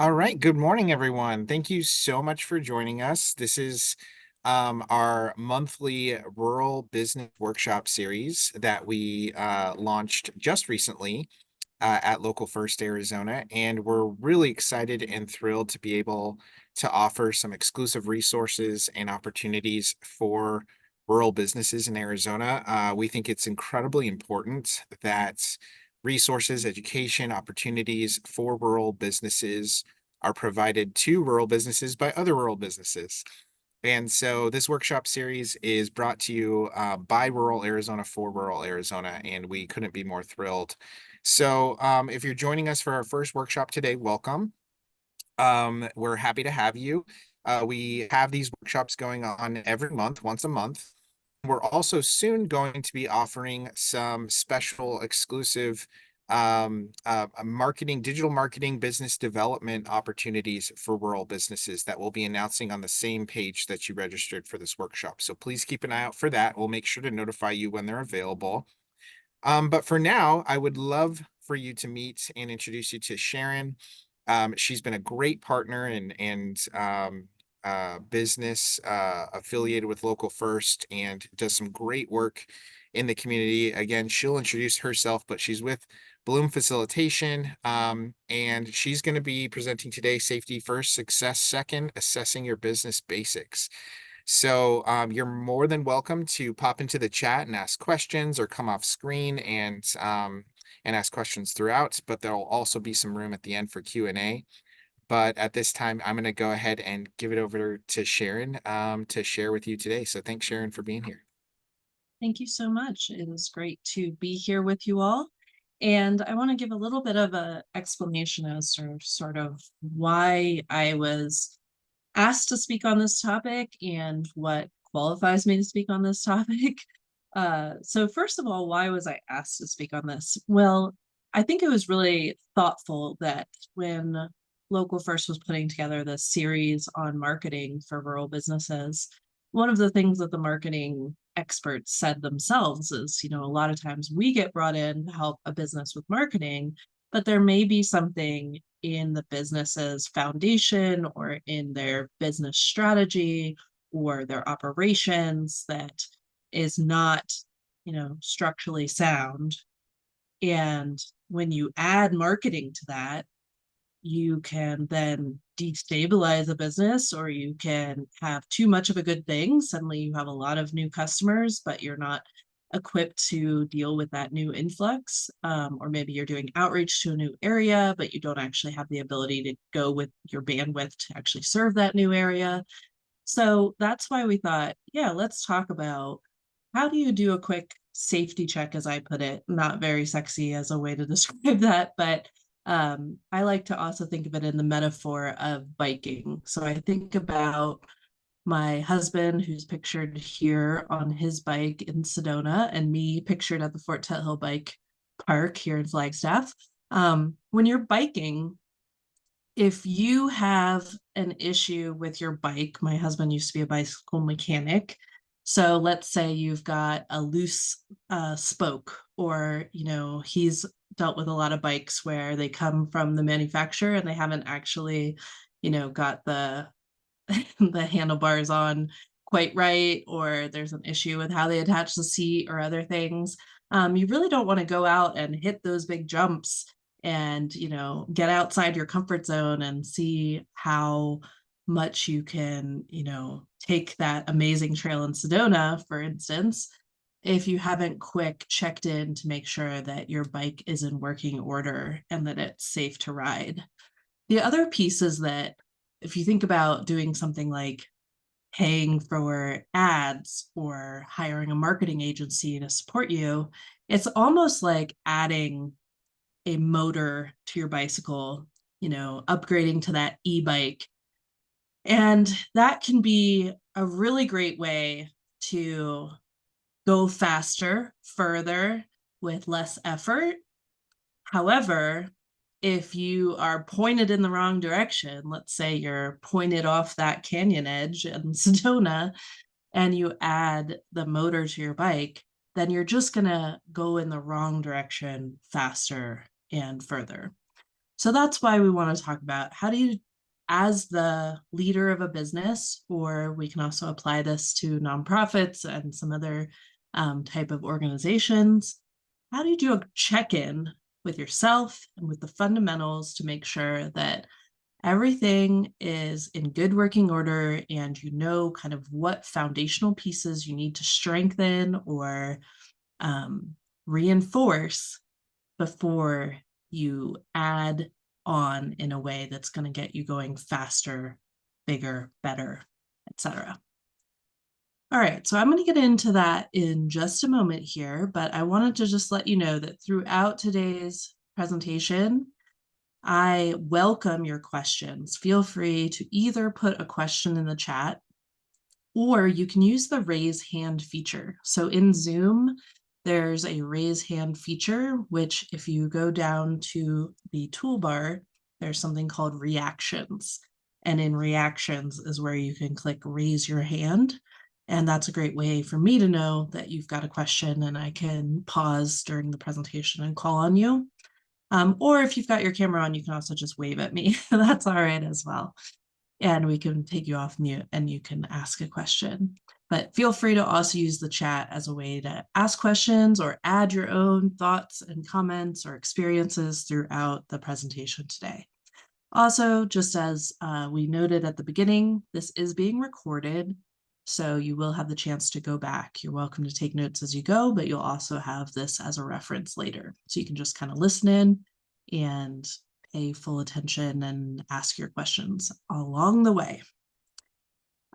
All right. Good morning, everyone. Thank you so much for joining us. This is our monthly rural business workshop series that we launched just recently at Local First Arizona. And we're really excited and thrilled to be able to offer some exclusive resources and opportunities for rural businesses in Arizona. We think it's incredibly important that resources, education, opportunities for rural businesses are provided to rural businesses by other rural businesses. And so this workshop series is brought to you by Rural Arizona for Rural Arizona, and we couldn't be more thrilled. So if you're joining us for our first workshop today, welcome. We're happy to have you. We have these workshops going on every month, once a month. We're also soon going to be offering some special exclusive digital marketing, business development opportunities for rural businesses that we'll be announcing on the same page that you registered for this workshop. So please keep an eye out for that. We'll make sure to notify you when they're available. But for now, I would love for you to meet and introduce you to Sharon. She's been a great partner and business affiliated with Local First and does some great work in the community. Again, she'll introduce herself, but she's with Bloom Facilitation, and she's going to be presenting today Safety First, Success Second, Assessing Your Business Basics. So you're more than welcome to pop into the chat and ask questions or come off screen and ask questions throughout, but there'll also be some room at the end for Q&A. But at this time, I'm going to go ahead and give it over to Sharon to share with you today. So thanks, Sharon, for being here. Thank you so much. It is great to be here with you all. And I want to give a little bit of an explanation as to sort of why I was asked to speak on this topic and what qualifies me to speak on this topic. So first of all, why was I asked to speak on this? Well, I think it was really thoughtful that when Local First was putting together this series on marketing for rural businesses, one of the things that the marketing experts said themselves is, a lot of times we get brought in to help a business with marketing, but there may be something in the business's foundation or in their business strategy or their operations that is not, structurally sound. And when you add marketing to that, you can then destabilize a business, or you can have too much of a good thing. Suddenly you have a lot of new customers, but you're not equipped to deal with that new influx. Or maybe you're doing outreach to a new area, but you don't actually have the ability to go with your bandwidth to actually serve that new area. So that's why we thought, yeah, let's talk about how do you do a quick safety check, as I put it. Not very sexy as a way to describe that, but I like to also think of it in the metaphor of biking. So I think about my husband, who's pictured here on his bike in Sedona, and me pictured at the Fort Hill Bike Park here in Flagstaff. When you're biking, if you have an issue with your bike, my husband used to be a bicycle mechanic. So let's say you've got a loose spoke, or, he's dealt with a lot of bikes where they come from the manufacturer and they haven't actually, got the handlebars on quite right, or there's an issue with how they attach the seat or other things. You really don't want to go out and hit those big jumps and, get outside your comfort zone and see how much you can, take that amazing trail in Sedona, for instance, if you haven't quick checked in to make sure that your bike is in working order and that it's safe to ride. The other piece is that if you think about doing something like paying for ads or hiring a marketing agency to support you, it's almost like adding a motor to your bicycle, upgrading to that e-bike. And that can be a really great way to go faster, further with less effort. However, if you are pointed in the wrong direction, let's say you're pointed off that canyon edge in Sedona, and you add the motor to your bike, then you're just going to go in the wrong direction faster and further. So that's why we want to talk about how do you, as the leader of a business, or we can also apply this to nonprofits and some other type of organizations, how do you do a check-in with yourself and with the fundamentals to make sure that everything is in good working order and you know kind of what foundational pieces you need to strengthen or um, reinforce before you add on in a way that's going to get you going faster, bigger, better, etc. All right, so I'm going to get into that in just a moment here, but I wanted to just let you know that throughout today's presentation, I welcome your questions. Feel free to either put a question in the chat or you can use the raise hand feature. So in Zoom, there's a raise hand feature, which if you go down to the toolbar, there's something called reactions. And in reactions is where you can click raise your hand. And that's a great way for me to know that you've got a question and I can pause during the presentation and call on you. Or if you've got your camera on, you can also just wave at me. That's all right as well. And we can take you off mute and you can ask a question. But feel free to also use the chat as a way to ask questions or add your own thoughts and comments or experiences throughout the presentation today. Also, just as we noted at the beginning, this is being recorded, so you will have the chance to go back. You're welcome to take notes as you go, but you'll also have this as a reference later. So you can just kind of listen in and pay full attention and ask your questions along the way.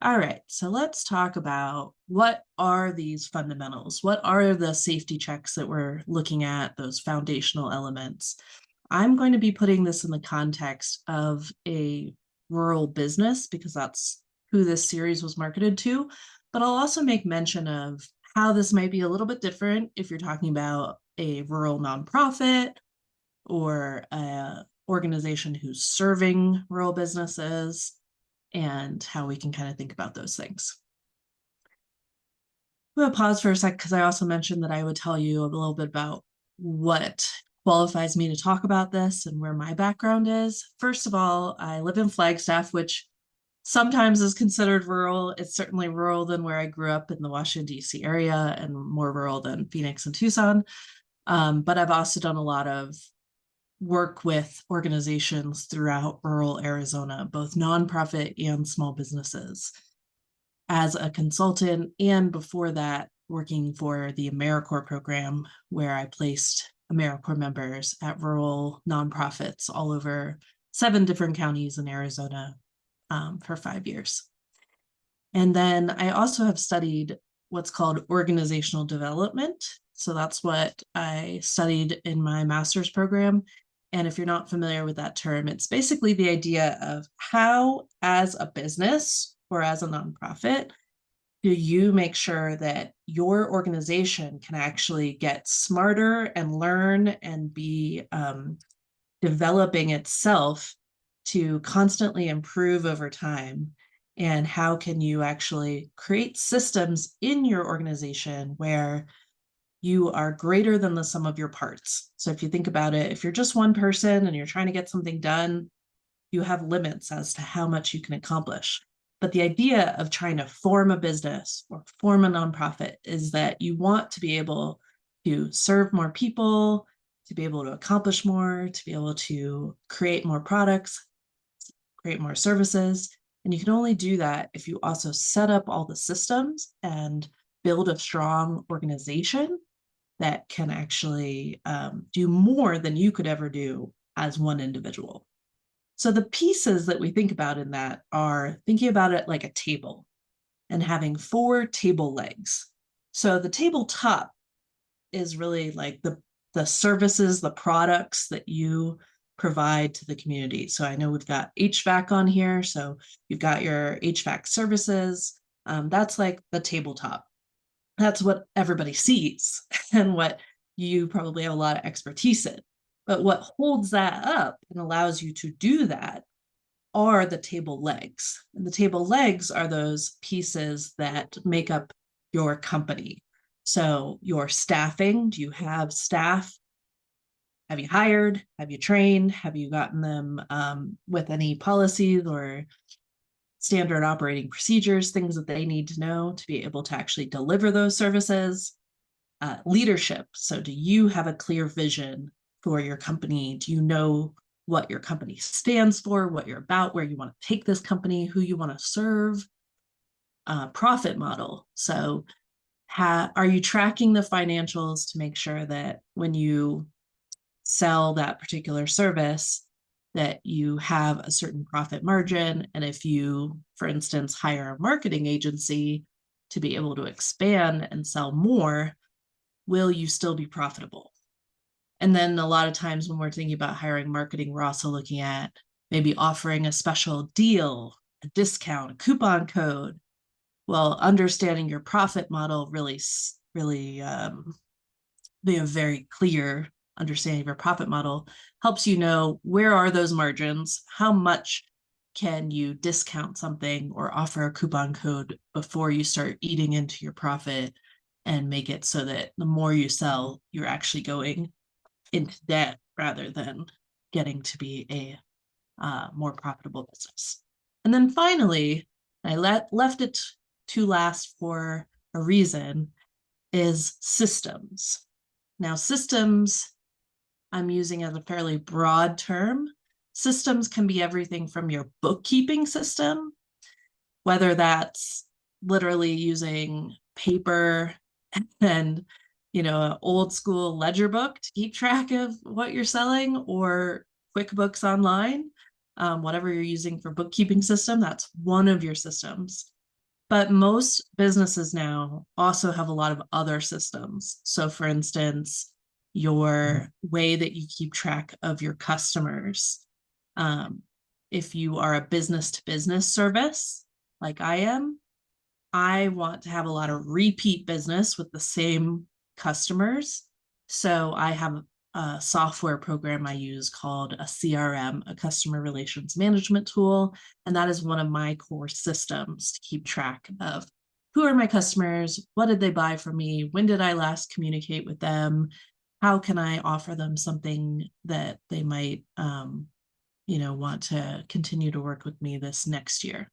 All right, so let's talk about what are these fundamentals? What are the safety checks that we're looking at, those foundational elements? I'm going to be putting this in the context of a rural business because that's who this series was marketed to, but I'll also make mention of how this might be a little bit different if you're talking about a rural nonprofit or a organization who's serving rural businesses and how we can kind of think about those things. I'm going to pause for a sec because I also mentioned that I would tell you a little bit about what qualifies me to talk about this and where my background is. First of all, I live in Flagstaff, which sometimes is considered rural. It's certainly rural than where I grew up in the Washington, D.C. area and more rural than Phoenix and Tucson. But I've also done a lot of work with organizations throughout rural Arizona, both nonprofit and small businesses, as a consultant, and before that, working for the AmeriCorps program, where I placed AmeriCorps members at rural nonprofits all over 7 different counties in Arizona for 5 years. And then I also have studied what's called organizational development. So that's what I studied in my master's program. And if you're not familiar with that term, it's basically the idea of how, as a business or as a nonprofit, do you make sure that your organization can actually get smarter and learn and be developing itself to constantly improve over time? And how can you actually create systems in your organization where you are greater than the sum of your parts? So if you think about it, if you're just one person and you're trying to get something done, you have limits as to how much you can accomplish. But the idea of trying to form a business or form a nonprofit is that you want to be able to serve more people, to be able to accomplish more, to be able to create more products, create more services. And you can only do that if you also set up all the systems and build a strong organization that can actually do more than you could ever do as one individual. So the pieces that we think about in that are thinking about it like a table and having 4 table legs. So the tabletop is really like the services, the products that you provide to the community. So I know we've got HVAC on here. So you've got your HVAC services. That's like the tabletop. That's what everybody sees and what you probably have a lot of expertise in. But what holds that up and allows you to do that are the table legs. And the table legs are those pieces that make up your company. So your staffing, do you have staff Have you hired? Have you trained? Have you gotten them with any policies or standard operating procedures, things that they need to know to be able to actually deliver those services? Leadership. So, do you have a clear vision for your company? Do you know what your company stands for, what you're about, where you want to take this company, who you want to serve? Profit model. So, are you tracking the financials to make sure that when you sell that particular service, that you have a certain profit margin? And if you, for instance, hire a marketing agency to be able to expand and sell more, will you still be profitable? And then a lot of times when we're thinking about hiring marketing, we're also looking at maybe offering a special deal, a discount, a coupon code. Well, understanding your profit model really be a very clear understanding of your profit model helps you know where are those margins, how much can you discount something or offer a coupon code before you start eating into your profit and make it so that the more you sell, you're actually going into debt rather than getting to be a more profitable business. And then finally, I left it to last for a reason, is systems. Now, systems I'm using as a fairly broad term. Systems can be everything from your bookkeeping system, whether that's literally using paper and an old school ledger book to keep track of what you're selling, or QuickBooks Online, whatever you're using for bookkeeping system, that's one of your systems. But most businesses now also have a lot of other systems. So, for instance, your way that you keep track of your customers. If you are a business to business service, like I am, I want to have a lot of repeat business with the same customers. So I have a software program I use called a CRM, a customer relations management tool. And that is one of my core systems to keep track of who are my customers, what did they buy from me, when did I last communicate with them, how can I offer them something that they might want to continue to work with me this next year.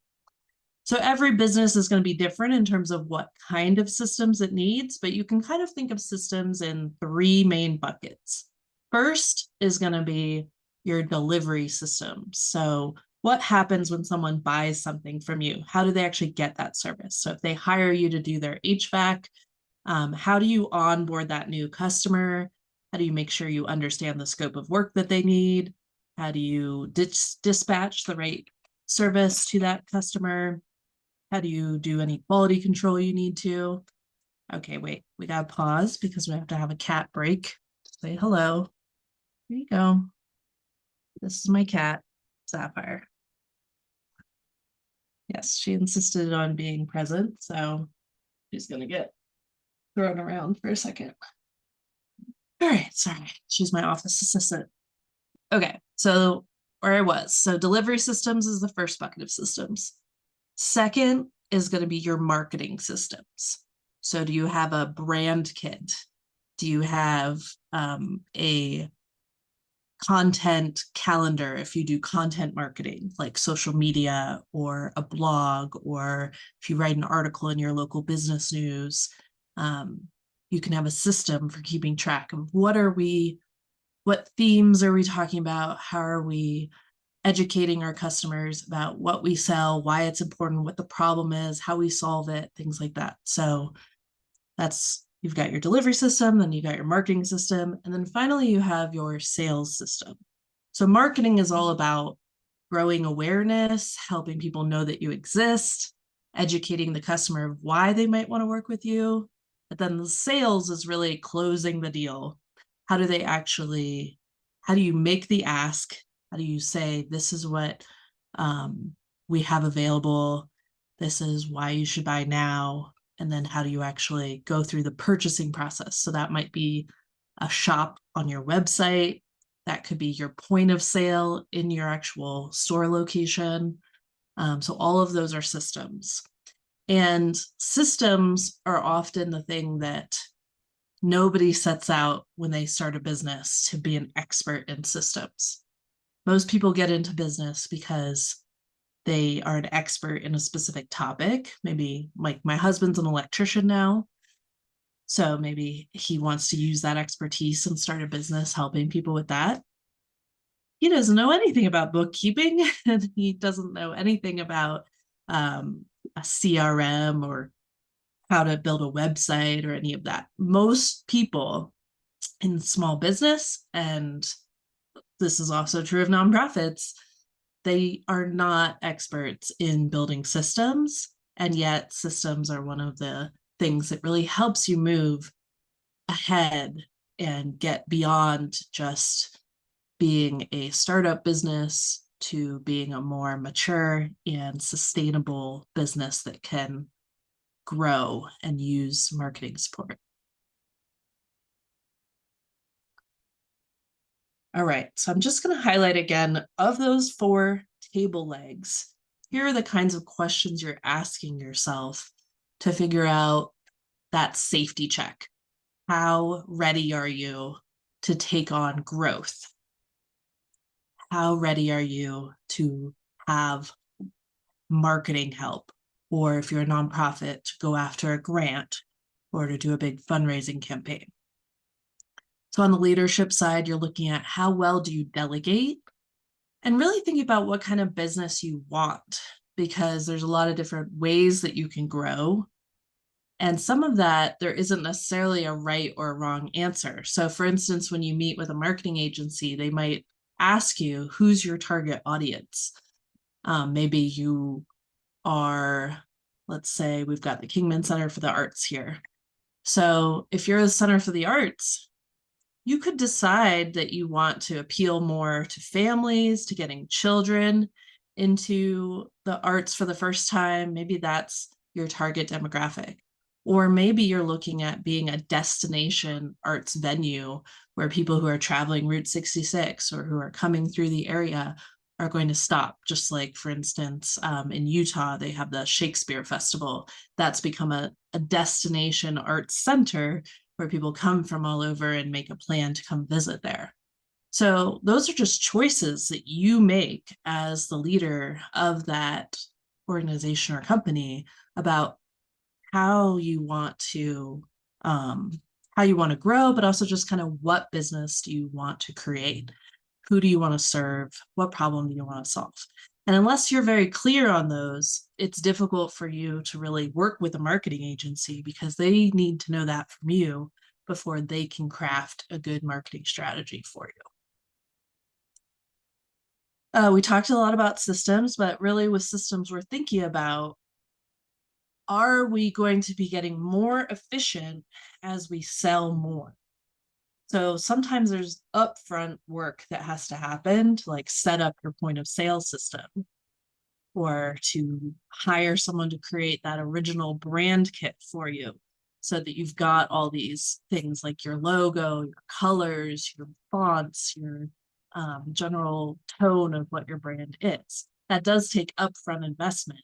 So every business is going to be different in terms of what kind of systems it needs, but you can kind of think of systems in three main buckets. First is going to be your delivery system. So what happens when someone buys something from you? How do they actually get that service? So if they hire you to do their HVAC, how do you onboard that new customer? How do you make sure you understand the scope of work that they need? How do you dispatch the right service to that customer? How do you do any quality control you need to? Okay, wait, we gotta pause because we have to have a cat break. Say hello. Here you go. This is my cat, Sapphire. Yes, she insisted on being present, so she's gonna get thrown around for a second. All right, sorry. She's my office assistant. Okay, so where I was. So delivery systems is the first bucket of systems. Second is going to be your marketing systems. So do you have a brand kit? Do you have a content calendar if you do content marketing, like social media or a blog, or if you write an article in your local business news? You can have a system for keeping track of what themes are we talking about? How are we educating our customers about what we sell, why it's important, what the problem is, how we solve it, things like that. So you've got your delivery system, then you got your marketing system, and then finally you have your sales system. So marketing is all about growing awareness, helping people know that you exist, educating the customer of why they might want to work with you. But then the sales is really closing the deal. How do you make the ask? How do you say, this is what we have available? This is why you should buy now. And then how do you actually go through the purchasing process? So that might be a shop on your website. That could be your point of sale in your actual store location. So all of those are systems. And systems are often the thing that Nobody sets out when they start a business to be an expert in systems. Most people get into business because they are an expert in a specific topic. Maybe like my husband's an electrician now. So maybe he wants to use that expertise and start a business helping people with that. He doesn't know anything about bookkeeping and he doesn't know anything about a CRM or how to build a website or any of that. Most people in small business, and this is also true of nonprofits, they are not experts in building systems. And yet, systems are one of the things that really helps you move ahead and get beyond just being a startup business to being a more mature and sustainable business that can grow and use marketing support. All right, so I'm just going to highlight again of those 4 table legs. Here are the kinds of questions you're asking yourself to figure out that safety check. How ready are you to take on growth? How ready are you to have marketing help? Or if you're a nonprofit, to go after a grant or to do a big fundraising campaign. So on the leadership side, you're looking at how well do you delegate and really think about what kind of business you want, because there's a lot of different ways that you can grow. And some of that, there isn't necessarily a right or a wrong answer. So, for instance, when you meet with a marketing agency, they might ask you, who's your target audience? Maybe you are, let's say, we've got the Kingman Center for the Arts here. So, if you're a Center for the Arts, you could decide that you want to appeal more to families, to getting children into the arts for the first time. Maybe that's your target demographic. Or maybe you're looking at being a destination arts venue where people who are traveling Route 66 or who are coming through the area are going to stop. Just like, for instance, in Utah, they have the Shakespeare Festival. That's become a destination arts center where people come from all over and make a plan to come visit there. So those are just choices that you make as the leader of that organization or company about how you want to grow, but also just kind of what business do you want to create? Who do you want to serve? What problem do you want to solve? And unless you're very clear on those, it's difficult for you to really work with a marketing agency because they need to know that from you before they can craft a good marketing strategy for you. We talked a lot about systems, but really with systems, we're thinking about, are we going to be getting more efficient as we sell more? So sometimes there's upfront work that has to happen to like set up your point of sale system or to hire someone to create that original brand kit for you so that you've got all these things like your logo, your colors, your fonts, your general tone of what your brand is. That does take upfront investment,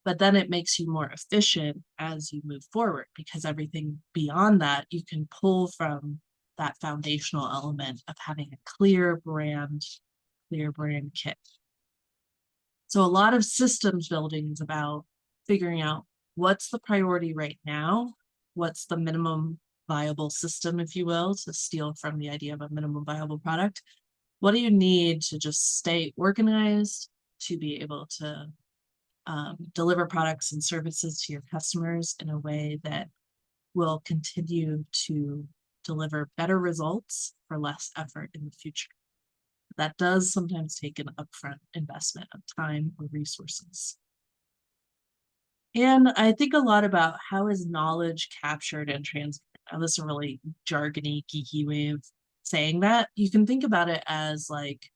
but then it makes you more efficient as you move forward because everything beyond that you can pull from that foundational element of having a clear brand kit. So a lot of systems building is about figuring out what's the priority right now, what's the minimum viable system, if you will, to steal from the idea of a minimum viable product. What do you need to just stay organized, to be able to deliver products and services to your customers in a way that will continue to deliver better results for less effort in the future? That does sometimes take an upfront investment of time or resources. And I think a lot about how is knowledge captured and transmitted. Now, this is a really jargony, geeky way of saying that. You can think about it as like,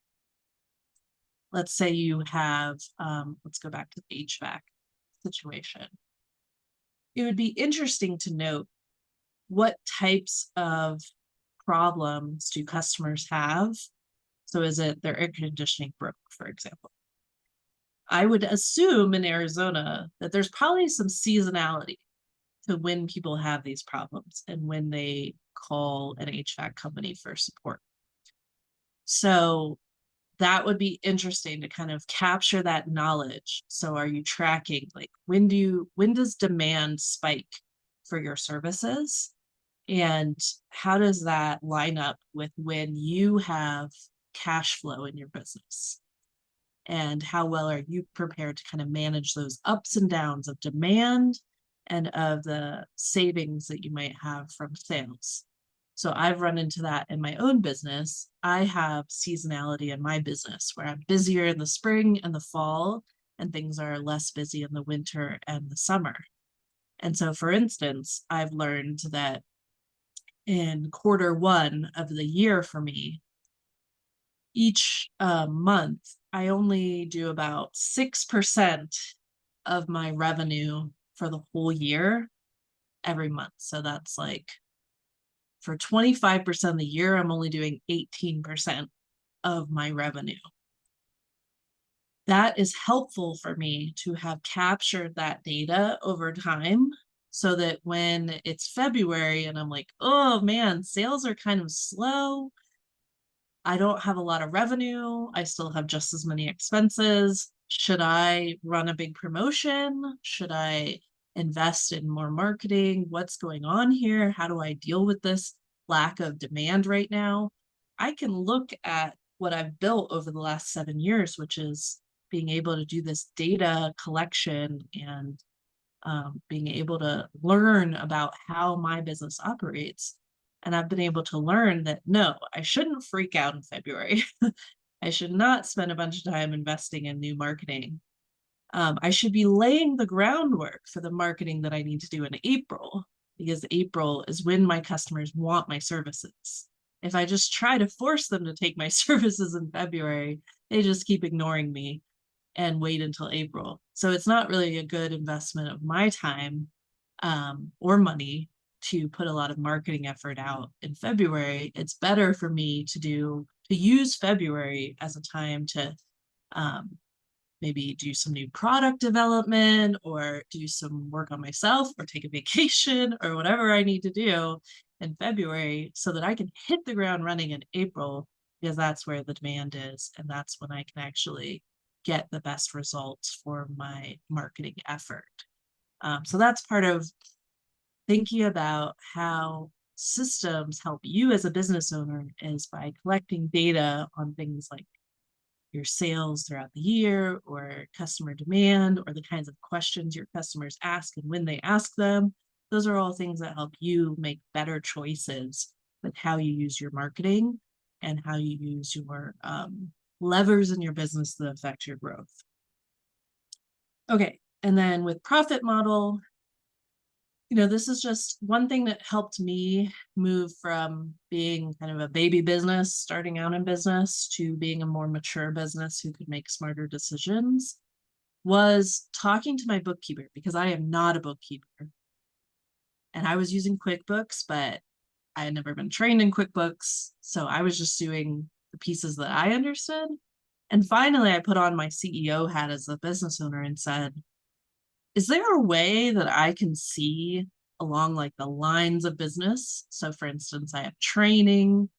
let's say you have, let's go back to the HVAC situation. It would be interesting to note what types of problems do customers have. So is it their air conditioning broke, for example? I would assume in Arizona that there's probably some seasonality. to when people have these problems and when they call an HVAC company for support. So that would be interesting to kind of capture that knowledge. So are you tracking, like, when does demand spike for your services? And how does that line up with when you have cash flow in your business? And how well are you prepared to kind of manage those ups and downs of demand and of the savings that you might have from sales? So I've run into that in my own business. I have seasonality in my business where I'm busier in the spring and the fall, and things are less busy in the winter and the summer. And so, for instance, I've learned that in quarter one of the year for me, each month, I only do about 6% of my revenue for the whole year every month. So that's like for 25% of the year, I'm only doing 18% of my revenue. That is helpful for me to have captured that data over time so that when it's February and I'm like, oh man, sales are kind of slow, I don't have a lot of revenue. I still have just as many expenses. Should I run a big promotion? Should I invest in more marketing? What's going on here? How do I deal with this lack of demand right now? I can look at what I've built over the last 7 years, which is being able to do this data collection and being able to learn about how my business operates. And I've been able to learn that no, I shouldn't freak out in February. I should not spend a bunch of time investing in new marketing. I should be laying the groundwork for the marketing that I need to do in April, because April is when my customers want my services. If I just try to force them to take my services in February, they just keep ignoring me and wait until April. So it's not really a good investment of my time or money to put a lot of marketing effort out in February. It's better for me to use February as a time to maybe do some new product development or do some work on myself or take a vacation or whatever I need to do in February so that I can hit the ground running in April, because that's where the demand is. And that's when I can actually get the best results for my marketing effort. So that's part of thinking about how systems help you as a business owner, is by collecting data on things like your sales throughout the year or customer demand or the kinds of questions your customers ask and when they ask them. Those are all things that help you make better choices with how you use your marketing and how you use your levers in your business that affect your growth. Okay, and then with profit model, this is just one thing that helped me move from being kind of a baby business, starting out in business, to being a more mature business who could make smarter decisions, was talking to my bookkeeper, because I am not a bookkeeper. And I was using QuickBooks, but I had never been trained in QuickBooks. So I was just doing the pieces that I understood. And finally, I put on my CEO hat as a business owner and said, is there a way that I can see along like the lines of business? So for instance, I have training,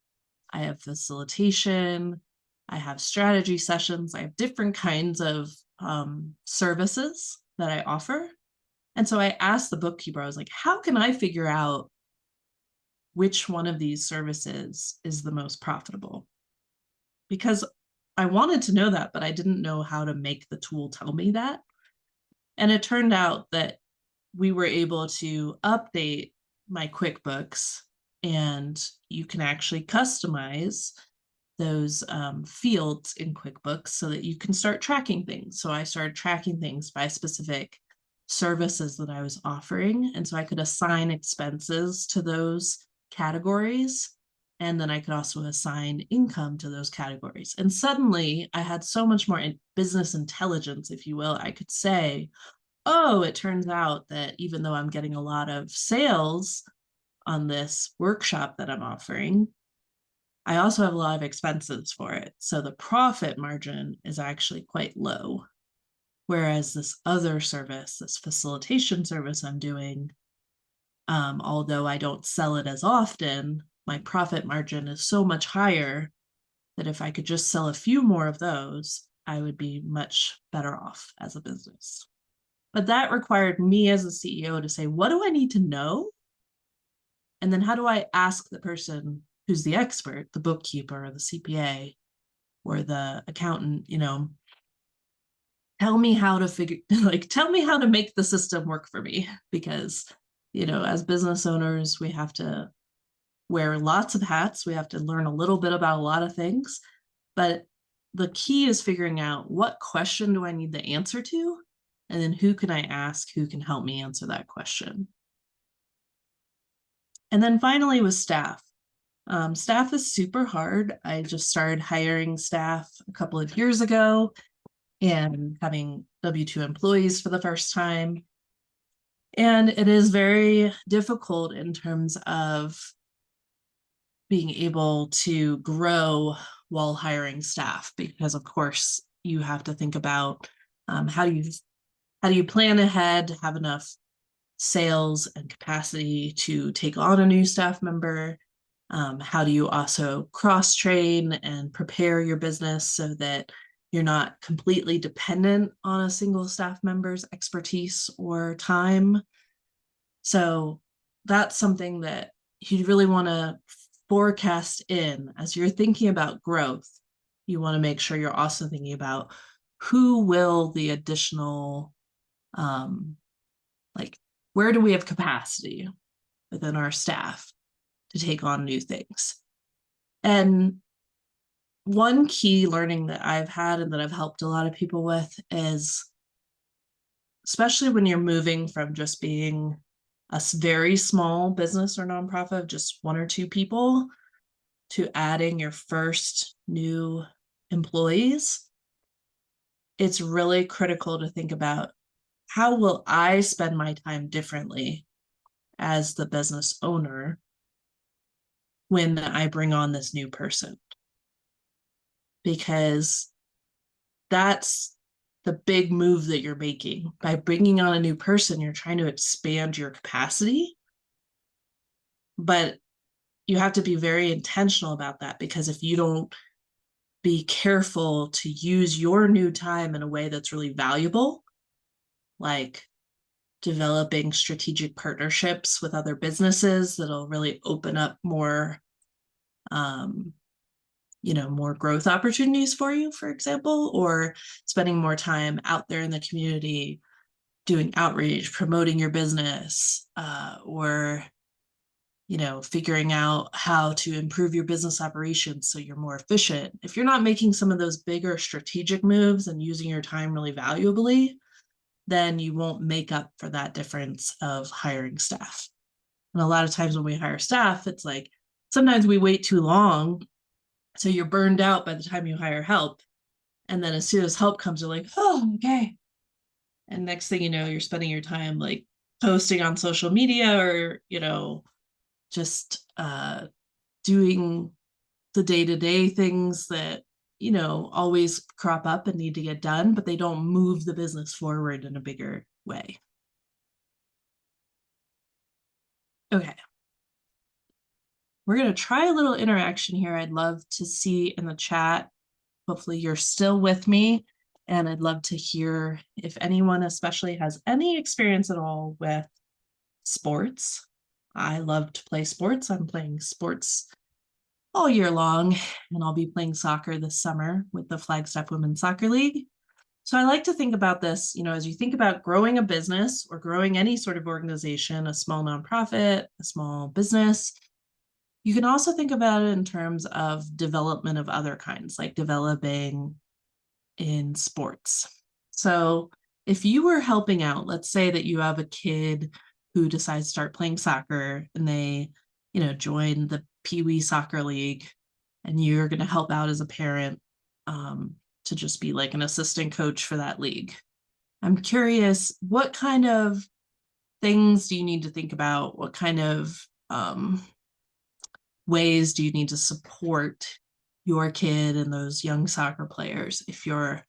I have facilitation, I have strategy sessions, I have different kinds of services that I offer. And so I asked the bookkeeper, I was like, how can I figure out which one of these services is the most profitable? Because I wanted to know that, but I didn't know how to make the tool tell me that. And it turned out that we were able to update my QuickBooks, and you can actually customize those fields in QuickBooks so that you can start tracking things. So I started tracking things by specific services that I was offering. And so I could assign expenses to those categories. And then I could also assign income to those categories. And suddenly I had so much more business intelligence, if you will. I could say, oh, it turns out that even though I'm getting a lot of sales on this workshop that I'm offering, I also have a lot of expenses for it. So the profit margin is actually quite low. Whereas this other service, this facilitation service I'm doing, Although I don't sell it as often, my profit margin is so much higher that if I could just sell a few more of those, I would be much better off as a business. But that required me as a CEO to say, what do I need to know? And then how do I ask the person who's the expert, the bookkeeper or the CPA or the accountant, tell me how to tell me how to make the system work for me. Because, as business owners, we have to wear lots of hats. We have to learn a little bit about a lot of things. But the key is figuring out what question do I need the answer to? And then who can I ask who can help me answer that question? And then finally, with staff. Staff is super hard. I just started hiring staff a couple of years ago and having W-2 employees for the first time. And it is very difficult in terms of being able to grow while hiring staff, because of course you have to think about how do you plan ahead, have enough sales and capacity to take on a new staff member. How do you also cross train and prepare your business so that you're not completely dependent on a single staff member's expertise or time? So that's something that you really want to forecast in as you're thinking about growth. You want to make sure you're also thinking about who will the additional, like, where do we have capacity within our staff to take on new things? And one key learning that I've had and that I've helped a lot of people with is, especially when you're moving from just being a very small business or nonprofit of just one or two people to adding your first new employees, it's really critical to think about, how will I spend my time differently as the business owner when I bring on this new person? Because that's the big move that you're making. By bringing on a new person, you're trying to expand your capacity, but you have to be very intentional about that, because if you don't be careful to use your new time in a way that's really valuable, like developing strategic partnerships with other businesses that'll really open up more more growth opportunities for you, for example, or spending more time out there in the community doing outreach, promoting your business, or figuring out how to improve your business operations so you're more efficient. If you're not making some of those bigger strategic moves and using your time really valuably, then you won't make up for that difference of hiring staff. And a lot of times when we hire staff, it's like sometimes we wait too long, so you're burned out by the time you hire help. And then as soon as help comes, you're like, oh, okay. And next thing you know, you're spending your time like posting on social media, or just doing the day-to-day things that always crop up and need to get done, but they don't move the business forward in a bigger way. Okay, we're going to try a little interaction here. I'd love to see in the chat. Hopefully you're still with me, and I'd love to hear if anyone especially has any experience at all with sports. I love to play sports. I'm playing sports all year long, and I'll be playing soccer this summer with the Flagstaff Women's Soccer League. So I like to think about this, as you think about growing a business or growing any sort of organization, a small nonprofit, a small business, you can also think about it in terms of development of other kinds, like developing in sports. So if you were helping out, let's say that you have a kid who decides to start playing soccer, and they, join the Pee Wee Soccer League, and you're going to help out as a parent to just be like an assistant coach for that league. I'm curious, what kind of things do you need to think about? What kind of ways do you need to support your kid and those young soccer players if you're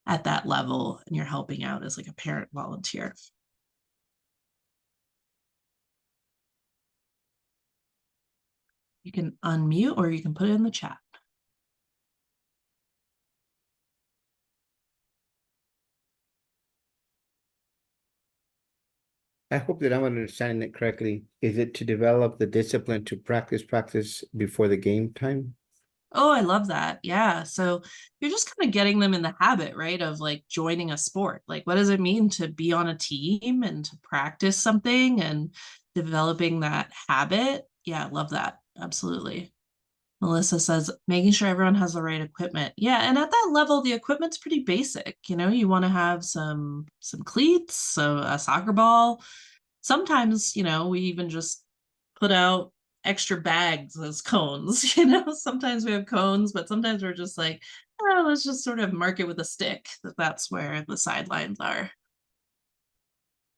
at that level and you're helping out as like a parent volunteer? You can unmute or you can put it in the chat. I hope that I'm understanding it correctly. Is it to develop the discipline to practice before the game time? Oh, I love that. Yeah. So you're just kind of getting them in the habit, right, of like joining a sport. Like, what does it mean to be on a team and to practice something and developing that habit? Yeah, I love that. Absolutely. Melissa says making sure everyone has the right equipment. Yeah, and at that level, the equipment's pretty basic. You know, you want to have some cleats, so a soccer ball. Sometimes, you know, we even just put out extra bags as cones. You know, sometimes we have cones, but sometimes we're just like, oh, let's just sort of mark it with a stick. That's where the sidelines are.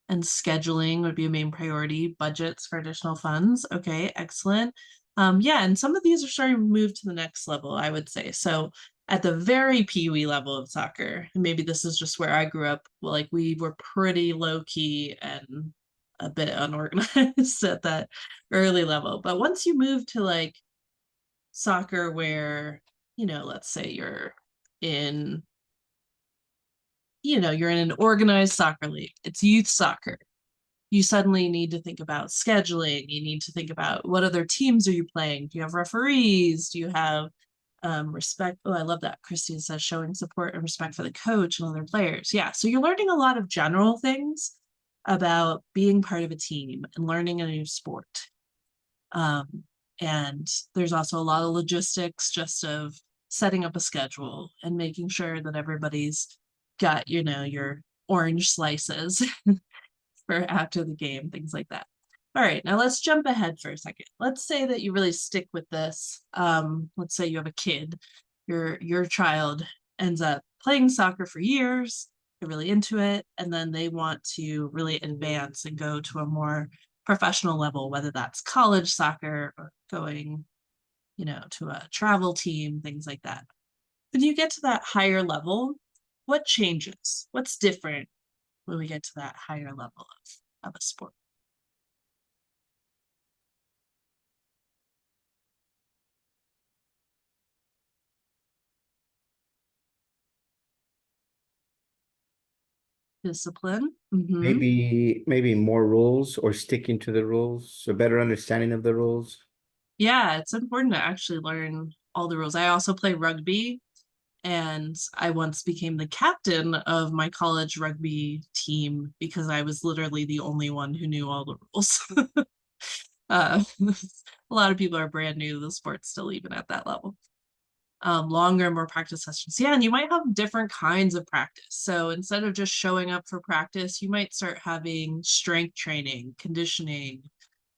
And scheduling would be a main priority. Budgets for additional funds. Okay, excellent. Yeah, and some of these are starting to move to the next level, I would say. So at the very pee-wee level of soccer, and maybe this is just where I grew up, like we were pretty low key and a bit unorganized at that early level. But once you move to like soccer where, you know, let's say in you're in an organized soccer league, it's youth soccer, you suddenly need to think about scheduling. You need to think about what other teams are you playing? Do you have referees? Do you have respect? Oh, I love that. Christine says showing support and respect for the coach and other players. Yeah. So you're learning a lot of general things about being part of a team and learning a new sport. And there's also a lot of logistics just of setting up a schedule and making sure that everybody's got, your orange slices for after the game, things like that. All right, now let's jump ahead for a second. Let's say that you really stick with this. Let's say you have a kid, your child ends up playing soccer for years, they're really into it, and then they want to really advance and go to a more professional level, whether that's college soccer or going, to a travel team, things like that. When you get to that higher level, what changes? What's different when we get to that higher level of a sport? Discipline. Maybe more rules or sticking to the rules, a better understanding of the rules. Yeah, it's important to actually learn all the rules. I also play rugby, and I once became the captain of my college rugby team because I was literally the only one who knew all the rules. uh, a lot of people are brand new to the sport still, even at that level. Longer, more practice sessions. Yeah, and you might have different kinds of practice. So instead of just showing up for practice, you might start having strength training, conditioning.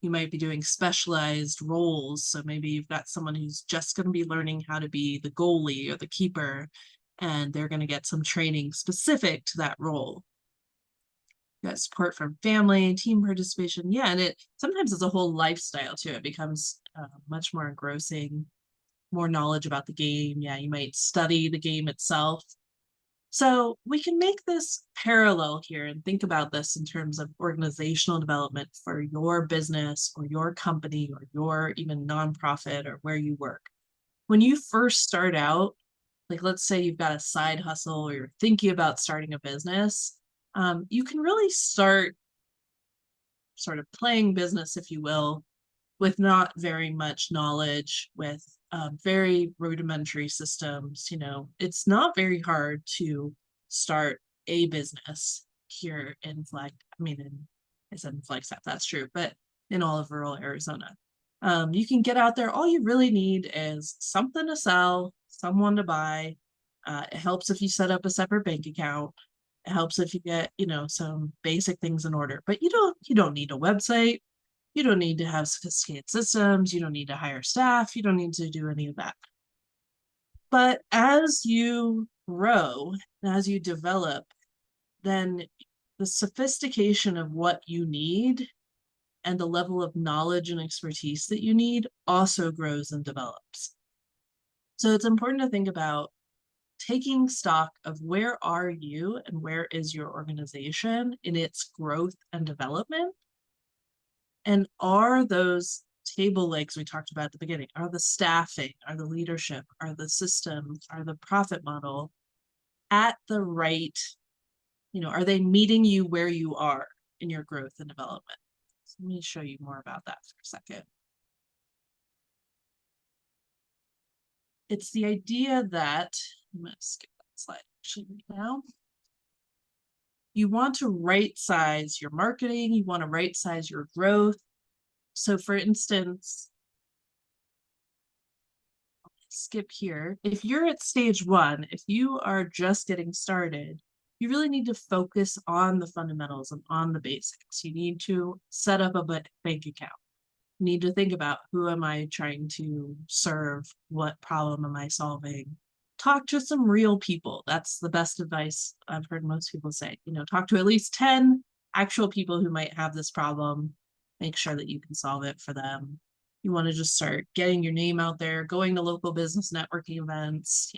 You might be doing specialized roles. So maybe you've got someone who's just going to be learning how to be the goalie or the keeper, and they're going to get some training specific to that role. You got support from family, team participation. Yeah, and it sometimes it's a whole lifestyle too. It becomes much more engrossing, more knowledge about the game. Yeah, you might study the game itself. So we can make this parallel here and think about this in terms of organizational development for your business or your company or your even nonprofit or where you work. When you first start out, like let's say you've got a side hustle or you're thinking about starting a business, you can really start sort of playing business, if you will, with not very much knowledge, with very rudimentary systems. It's not very hard to start a business here in I said in Flagstaff, that's true, but in all of rural Arizona. You can get out there. All you really need is something to sell, someone to buy. It helps if you set up a separate bank account. It helps if you get, some basic things in order, but you don't need a website. You don't need to have sophisticated systems. You don't need to hire staff. You don't need to do any of that. But as you grow and as you develop, then the sophistication of what you need and the level of knowledge and expertise that you need also grows and develops. So it's important to think about taking stock of where are you and where is your organization in its growth and development. And are those table legs we talked about at the beginning? Are the staffing, are the leadership, are the systems, are the profit model at the right, are they meeting you where you are in your growth and development? So let me show you more about that for a second. It's the idea that, I'm going to skip that slide actually right now. You want to right size your marketing, you want to right size your growth. So for instance, skip here. If you're at stage 1, if you are just getting started, you really need to focus on the fundamentals and on the basics. You need to set up a bank account. You need to think about, who am I trying to serve? What problem am I solving? Talk to some real people. That's the best advice I've heard most people say. Talk to at least 10 actual people who might have this problem. Make sure that you can solve it for them. You want to just start getting your name out there, going to local business networking events,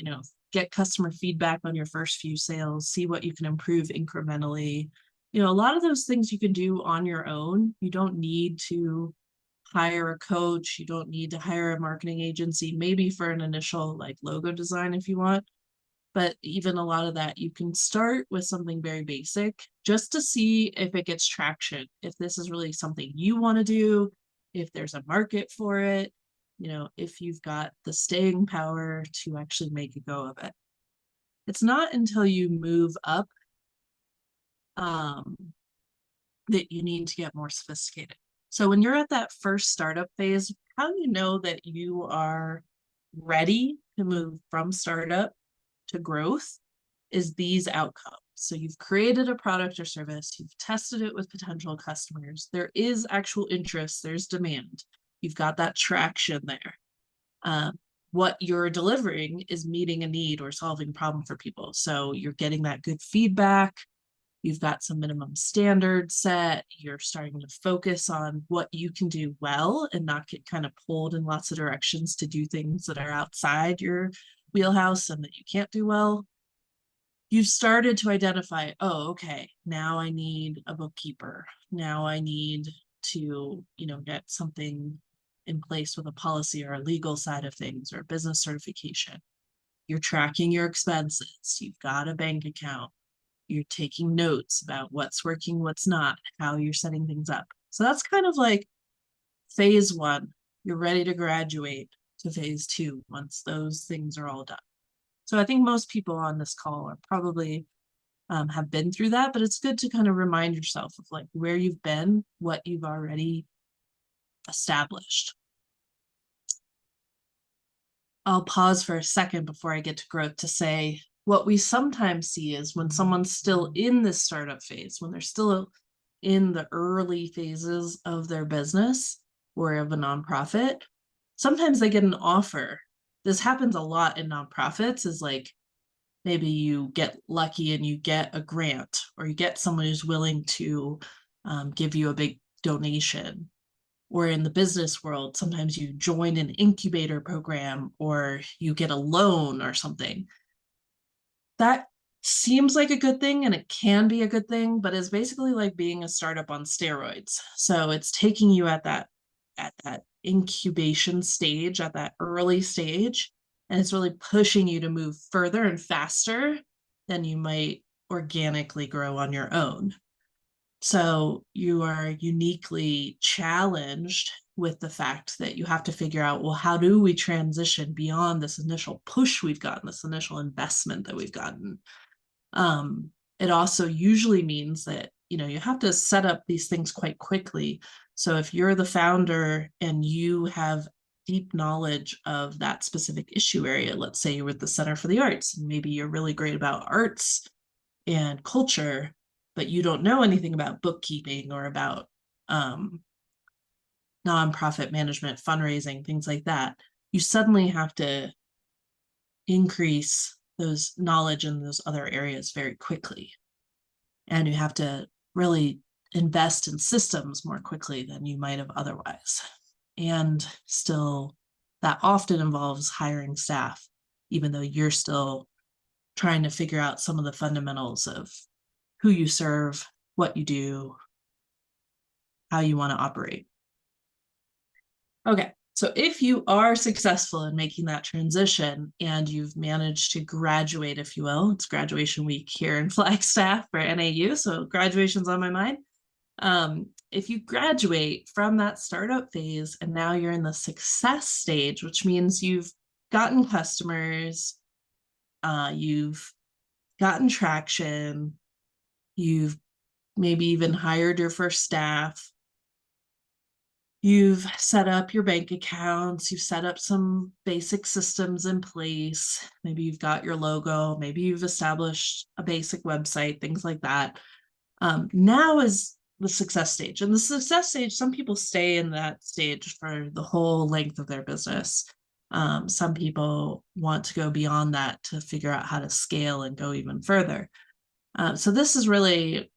get customer feedback on your first few sales, see what you can improve incrementally. A lot of those things you can do on your own. You don't need to hire a coach. You don't need to hire a marketing agency, maybe for an initial logo design if you want. But even a lot of that, you can start with something very basic just to see if it gets traction, if this is really something you want to do, if there's a market for it, if you've got the staying power to actually make a go of it. It's not until you move up that you need to get more sophisticated. So when you're at that first startup phase, how do you know that you are ready to move from startup to growth is these outcomes. So you've created a product or service, you've tested it with potential customers, there is actual interest, there's demand, you've got that traction there. What you're delivering is meeting a need or solving a problem for people. So you're getting that good feedback, you've got some minimum standards set, you're starting to focus on what you can do well and not get kind of pulled in lots of directions to do things that are outside your wheelhouse and that you can't do well. You've started to identify, oh, okay, now I need a bookkeeper. Now I need to, get something in place with a policy or a legal side of things or business certification. You're tracking your expenses. You've got a bank account. You're taking notes about what's working, what's not, how you're setting things up. So that's kind of like phase 1. You're ready to graduate to phase 2 once those things are all done. So I think most people on this call are probably have been through that, but it's good to kind of remind yourself of where you've been, what you've already established. I'll pause for a second before I get to growth to say what we sometimes see is when someone's still in this startup phase, when they're still in the early phases of their business or of a nonprofit, sometimes they get an offer. This happens a lot in nonprofits, is maybe you get lucky and you get a grant, or you get someone who's willing to give you a big donation. Or in the business world, sometimes you join an incubator program or you get a loan or something. That seems like a good thing, and it can be a good thing, but it's basically like being a startup on steroids. So it's taking you at that incubation stage, at that early stage, and it's really pushing you to move further and faster than you might organically grow on your own. So you are uniquely challenged with the fact that you have to figure out, well, how do we transition beyond this initial push we've gotten, this initial investment that we've gotten? It also usually means that, you have to set up these things quite quickly. So if you're the founder and you have deep knowledge of that specific issue area, let's say you're with the Center for the Arts, and maybe you're really great about arts and culture, but you don't know anything about bookkeeping or about nonprofit management, fundraising, things like that, you suddenly have to increase those knowledge in those other areas very quickly. And you have to really invest in systems more quickly than you might have otherwise. And still, that often involves hiring staff, even though you're still trying to figure out some of the fundamentals of who you serve, what you do, how you want to operate. Okay, so if you are successful in making that transition and you've managed to graduate, if you will, it's graduation week here in Flagstaff for NAU, so graduation's on my mind. If you graduate from that startup phase and now you're in the success stage, which means you've gotten customers, you've gotten traction, you've maybe even hired your first staff, you've set up your bank accounts, you've set up some basic systems in place, maybe you've got your logo, maybe you've established a basic website, things like that. Now is the success stage. And the success stage, some people stay in that stage for the whole length of their business. Some people want to go beyond that to figure out how to scale and go even further. So this is really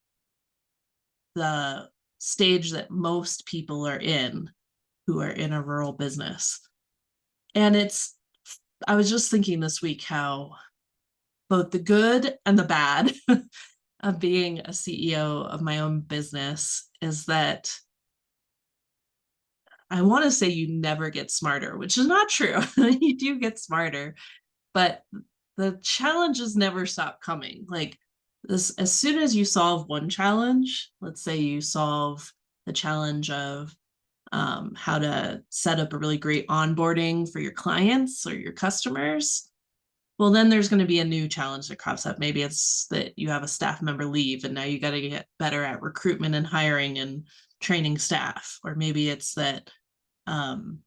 the stage that most people are in who are in a rural business. And I was just thinking this week how both the good and the bad of being a CEO of my own business is that I want to say you never get smarter, which is not true. You do get smarter, but the challenges never stop coming. Like this, as soon as you solve one challenge, let's say you solve the challenge of how to set up a really great onboarding for your clients or your customers, well, then there's going to be a new challenge that crops up. Maybe it's that you have a staff member leave and now you got to get better at recruitment and hiring and training staff. Or maybe it's that um,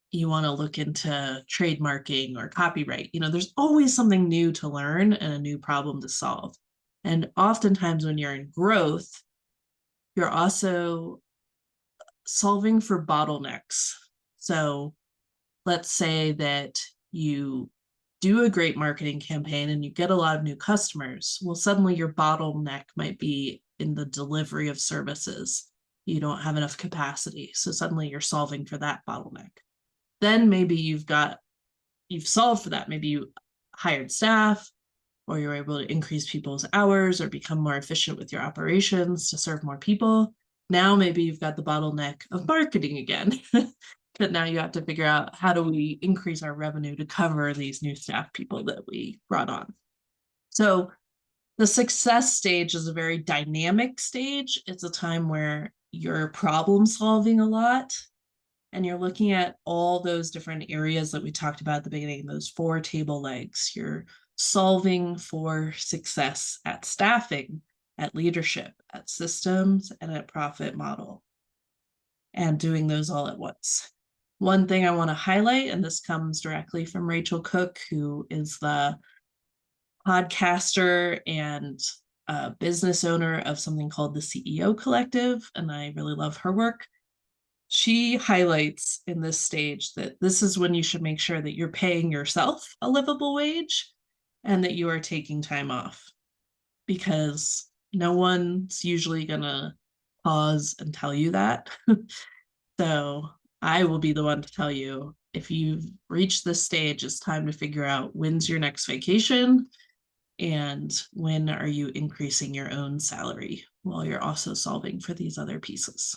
you want to look into trademarking or copyright. There's always something new to learn and a new problem to solve. And oftentimes when you're in growth, you're also solving for bottlenecks. So let's say that you do a great marketing campaign and you get a lot of new customers. Well, suddenly your bottleneck might be in the delivery of services. You don't have enough capacity. So suddenly you're solving for that bottleneck. Then maybe you've solved for that. Maybe you hired staff, or you're able to increase people's hours or become more efficient with your operations to serve more people. Now maybe you've got the bottleneck of marketing again. But now you have to figure out, how do we increase our revenue to cover these new staff people that we brought on? So the success stage is a very dynamic stage. It's a time where you're problem solving a lot and you're looking at all those different areas that we talked about at the beginning, those 4 table legs. You're solving for success at staffing, at leadership, at systems, and at profit model, and doing those all at once. One thing I want to highlight, and this comes directly from Rachel Cook, who is the podcaster and business owner of something called the CEO Collective, and I really love her work. She highlights in this stage that this is when you should make sure that you're paying yourself a livable wage and that you are taking time off, because no one's usually going to pause and tell you that. So I will be the one to tell you, if you've reached this stage, it's time to figure out when's your next vacation and when are you increasing your own salary while you're also solving for these other pieces.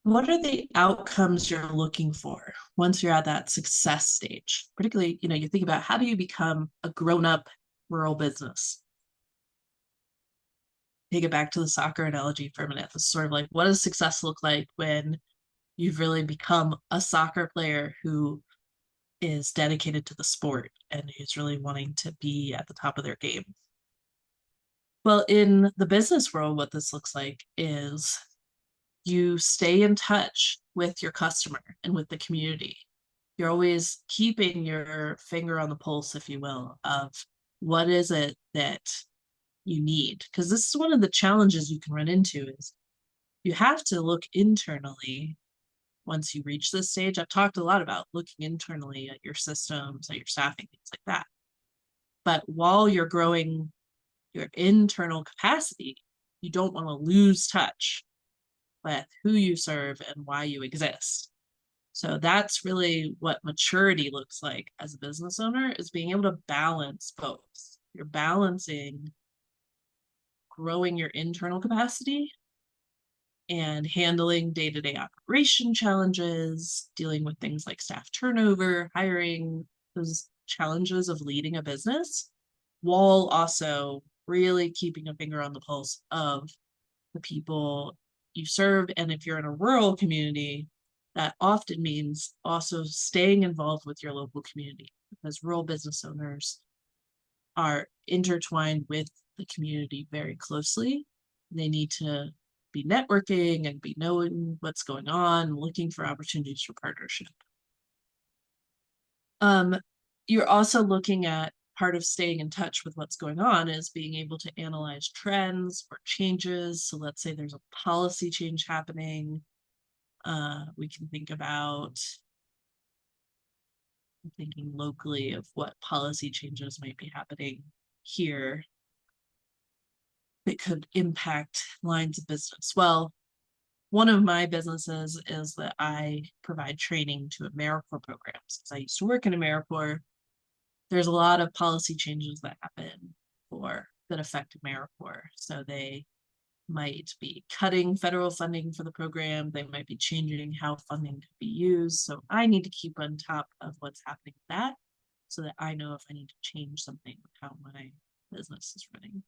What are the outcomes you're looking for once you're at that success stage? Particularly, you think about, how do you become a grown-up rural business? Take it back to the soccer analogy for a minute. It's sort of like, what does success look like when you've really become a soccer player who is dedicated to the sport and who's really wanting to be at the top of their game? Well, in the business world, what this looks like is you stay in touch with your customer and with the community. You're always keeping your finger on the pulse, if you will, of what is it that you need. Because this is one of the challenges you can run into, is you have to look internally once you reach this stage. I've talked a lot about looking internally at your systems, at your staffing, things like that. But while you're growing your internal capacity, you don't want to lose touch with who you serve and why you exist. So that's really what maturity looks like as a business owner, is being able to balance both. You're balancing growing your internal capacity and handling day-to-day operation challenges, dealing with things like staff turnover, hiring, those challenges of leading a business, while also really keeping a finger on the pulse of the people you serve. And if you're in a rural community, that often means also staying involved with your local community, because rural business owners are intertwined with the community very closely. They need to be networking and be knowing what's going on, looking for opportunities for partnership. You're also looking at part of staying in touch with what's going on is being able to analyze trends or changes. So let's say there's a policy change happening. We can think about thinking locally of what policy changes might be happening here that could impact lines of business. Well, one of my businesses is that I provide training to AmeriCorps programs. Because I used to work in AmeriCorps, there's a lot of policy changes that happen that affect AmeriCorps. So they might be cutting federal funding for the program. They might be changing how funding could be used. So I need to keep on top of what's happening with that so that I know if I need to change something with how my business is running.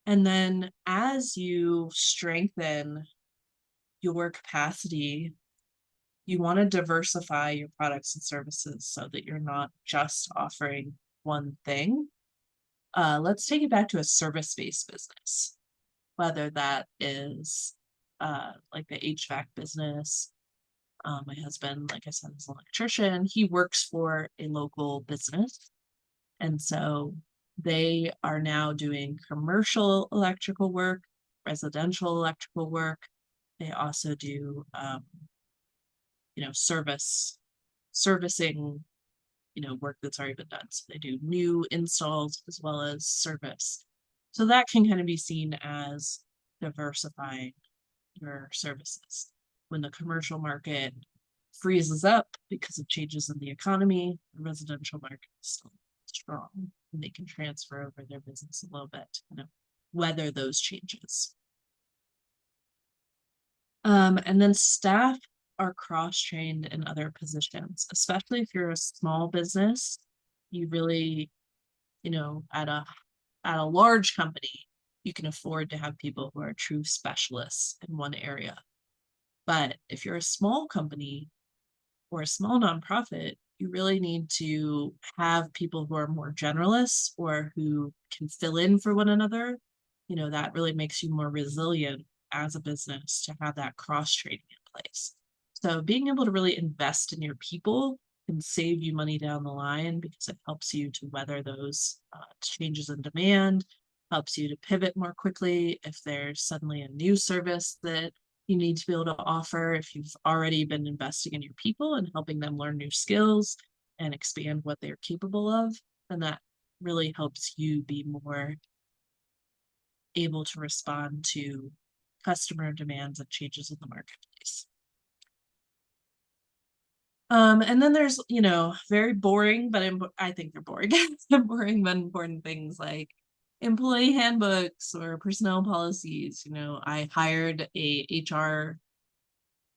And then as you strengthen your capacity, you want to diversify your products and services so that you're not just offering one thing. Let's take it back to a service-based business, whether that is like the HVAC business. My husband, like I said, is an electrician. He works for a local business. And so they are now doing commercial electrical work, residential electrical work. They also do, servicing, work that's already been done. So they do new installs as well as service. So that can kind of be seen as diversifying your services. When the commercial market freezes up because of changes in the economy, the residential market is still strong, and they can transfer over their business a little bit to kind of weather those changes. And then staff are cross-trained in other positions, especially if you're a small business. You really, at a large company, you can afford to have people who are true specialists in one area. But if you're a small company or a small nonprofit, you really need to have people who are more generalists or who can fill in for one another. That really makes you more resilient as a business to have that cross-training in place. So being able to really invest in your people can save you money down the line because it helps you to weather those changes in demand, helps you to pivot more quickly if there's suddenly a new service that you need to be able to offer. If you've already been investing in your people and helping them learn new skills and expand what they're capable of, then that really helps you be more able to respond to customer demands and changes in the marketplace. And then there's, very boring, but I think they're boring, boring but important things like employee handbooks or personnel policies. I hired a HR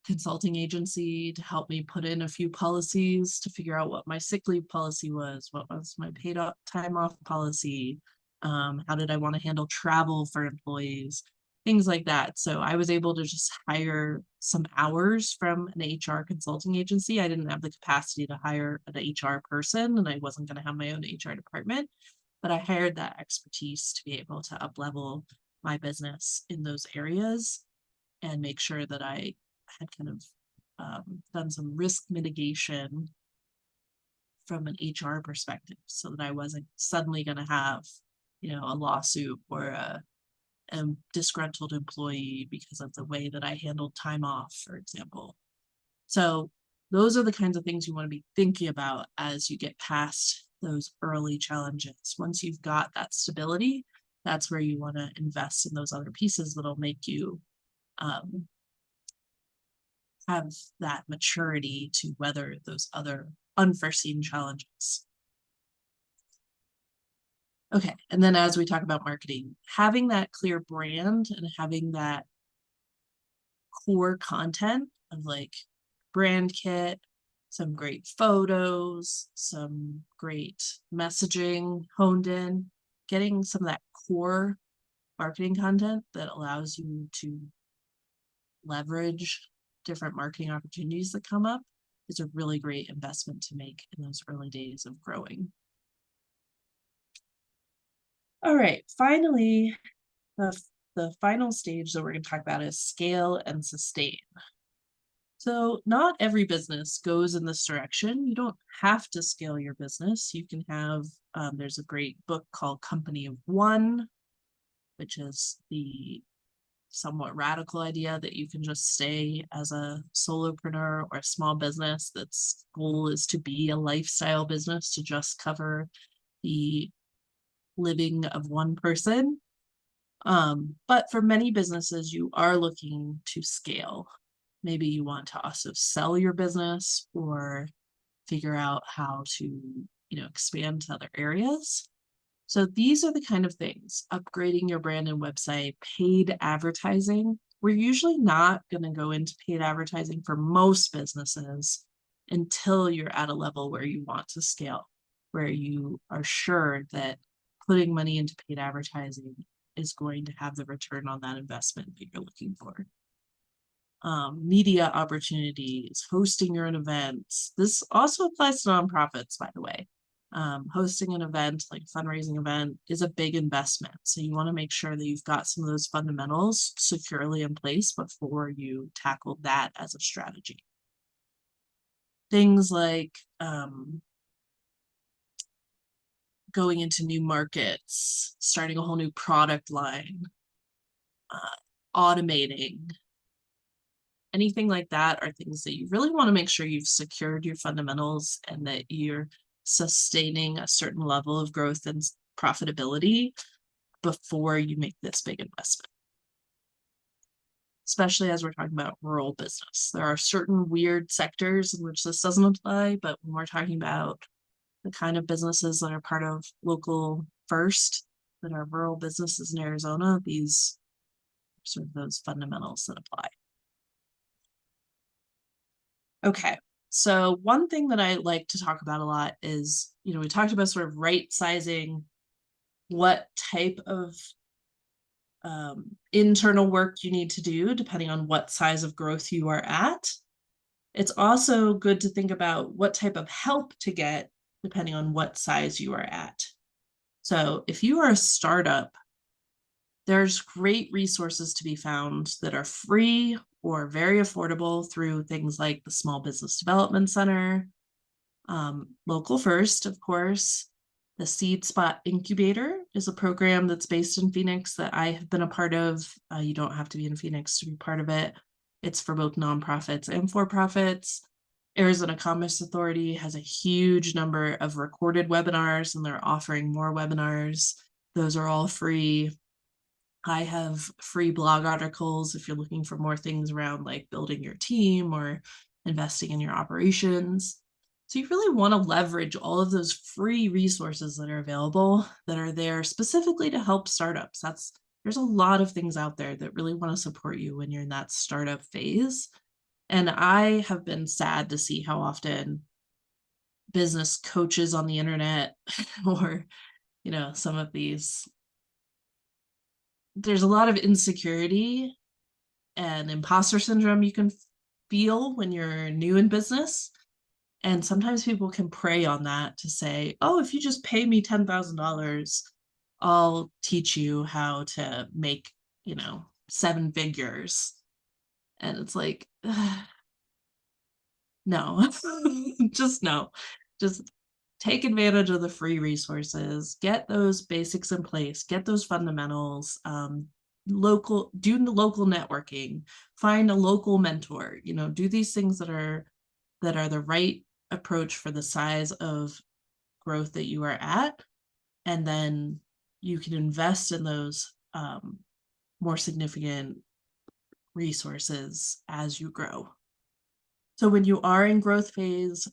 consulting agency to help me put in a few policies to figure out what my sick leave policy was, what was my paid time off policy, how did I want to handle travel for employees, things like that. So I was able to just hire some hours from an HR consulting agency. I didn't have the capacity to hire an HR person, and I wasn't going to have my own HR department, but I hired that expertise to be able to up-level my business in those areas and make sure that I had kind of done some risk mitigation from an HR perspective so that I wasn't suddenly going to have, a lawsuit or a disgruntled employee because of the way that I handled time off, for example. So those are the kinds of things you want to be thinking about as you get past those early challenges. Once you've got that stability, that's where you want to invest in those other pieces that'll make you have that maturity to weather those other unforeseen challenges. Okay, and then as we talk about marketing, having that clear brand and having that core content of like brand kit, some great photos, some great messaging honed in, getting some of that core marketing content that allows you to leverage different marketing opportunities that come up is a really great investment to make in those early days of growing. All right, finally, the final stage that we're going to talk about is scale and sustain. So not every business goes in this direction. You don't have to scale your business. You can have, there's a great book called Company of One, which is the somewhat radical idea that you can just stay as a solopreneur or a small business that's goal is to be a lifestyle business to just cover the living of one person. But for many businesses, you are looking to scale. Maybe you want to also sell your business or figure out how to, expand to other areas. So these are the kind of things: upgrading your brand and website, paid advertising. We're usually not going to go into paid advertising for most businesses until you're at a level where you want to scale, where you are sure that putting money into paid advertising is going to have the return on that investment that you're looking for. Media opportunities, hosting your own events. This also applies to nonprofits, by the way. Hosting an event, like a fundraising event, is a big investment. So you want to make sure that you've got some of those fundamentals securely in place before you tackle that as a strategy. Things like going into new markets, starting a whole new product line, automating, anything like that are things that you really want to make sure you've secured your fundamentals and that you're sustaining a certain level of growth and profitability before you make this big investment. Especially as we're talking about rural business. There are certain weird sectors in which this doesn't apply, but when we're talking about the kind of businesses that are part of local first, that are rural businesses in Arizona, these are sort of those fundamentals that apply. Okay, so one thing that I like to talk about a lot is, we talked about sort of right sizing what type of internal work you need to do depending on what size of growth you are at. It's also good to think about what type of help to get depending on what size you are at. So if you are a startup, there's great resources to be found that are free or very affordable through things like the Small Business Development Center, Local First, of course. The Seed Spot Incubator is a program that's based in Phoenix that I have been a part of. You don't have to be in Phoenix to be part of it. It's for both nonprofits and for-profits. Arizona Commerce Authority has a huge number of recorded webinars, and they're offering more webinars. Those are all free. I have free blog articles if you're looking for more things around like building your team or investing in your operations. So you really want to leverage all of those free resources that are available that are there specifically to help startups. There's a lot of things out there that really want to support you when you're in that startup phase. And I have been sad to see how often business coaches on the internet or, some of these, there's a lot of insecurity and imposter syndrome you can feel when you're new in business. And sometimes people can prey on that to say, oh, if you just pay me $10,000, I'll teach you how to make, 7 figures. And it's like, no, just no. Just take advantage of the free resources, get those basics in place, get those fundamentals, do the local networking, find a local mentor, do these things that are the right approach for the size of growth that you are at. And then you can invest in those more significant resources as you grow. So when you are in growth phase,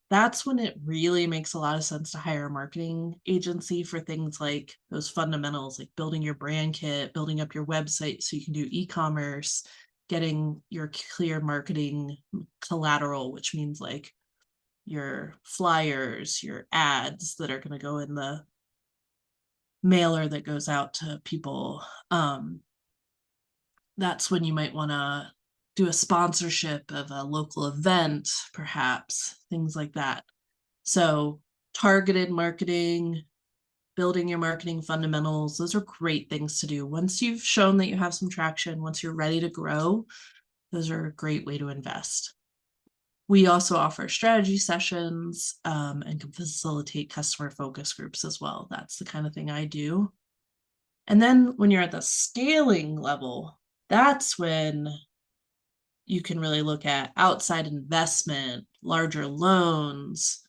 that's when it really makes a lot of sense to hire a marketing agency for things like those fundamentals, like building your brand kit, building up your website so you can do e-commerce, getting your clear marketing collateral, which means like your flyers, your ads that are going to go in the mailer that goes out to people. That's when you might want to do a sponsorship of a local event, perhaps, things like that. So, targeted marketing, building your marketing fundamentals, those are great things to do. Once you've shown that you have some traction, once you're ready to grow, those are a great way to invest. We also offer strategy sessions and can facilitate customer focus groups as well. That's the kind of thing I do. And then when you're at the scaling level, that's when you can really look at outside investment, larger loans.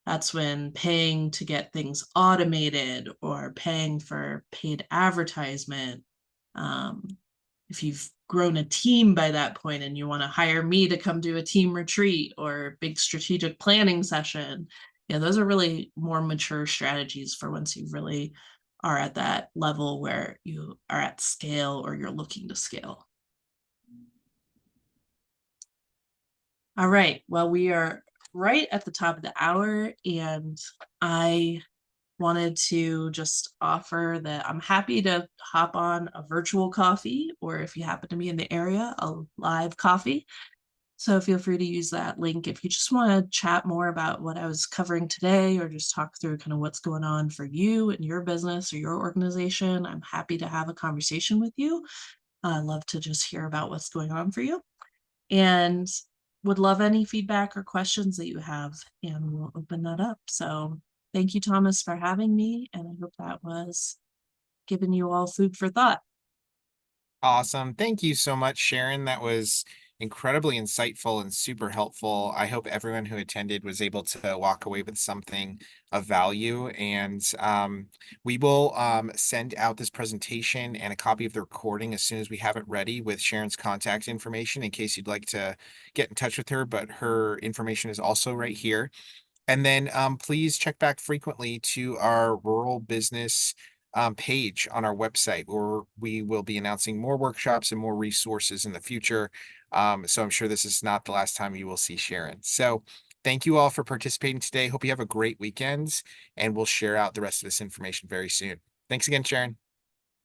That's when paying to get things automated or paying for paid advertisement. If you've grown a team by that point and you want to hire me to come do a team retreat or big strategic planning session, those are really more mature strategies for once you really are at that level where you are at scale or you're looking to scale. All right. Well, we are right at the top of the hour, and I wanted to just offer that I'm happy to hop on a virtual coffee, or if you happen to be in the area, a live coffee. So feel free to use that link if you just want to chat more about what I was covering today, or just talk through kind of what's going on for you and your business or your organization. I'm happy to have a conversation with you. I love to just hear about what's going on for you. And would love any feedback or questions that you have, and we'll open that up. So thank you, Thomas, for having me, and I hope that was giving you all food for thought. Awesome. Thank you so much, Sharon. That was incredibly insightful and super helpful. I hope everyone who attended was able to walk away with something of value. And we will send out this presentation and a copy of the recording as soon as we have it ready with Sharon's contact information in case you'd like to get in touch with her. But her information is also right here. And then please check back frequently to our rural business page on our website, where we will be announcing more workshops and more resources in the future. So I'm sure this is not the last time you will see Sharon. So thank you all for participating today. Hope you have a great weekend, and we'll share out the rest of this information very soon. Thanks again, Sharon.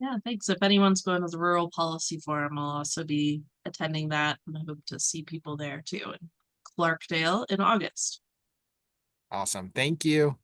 Yeah, thanks. If anyone's going to the Rural Policy Forum, I'll also be attending that, and I hope to see people there too in Clarkdale in August. Awesome. Thank you.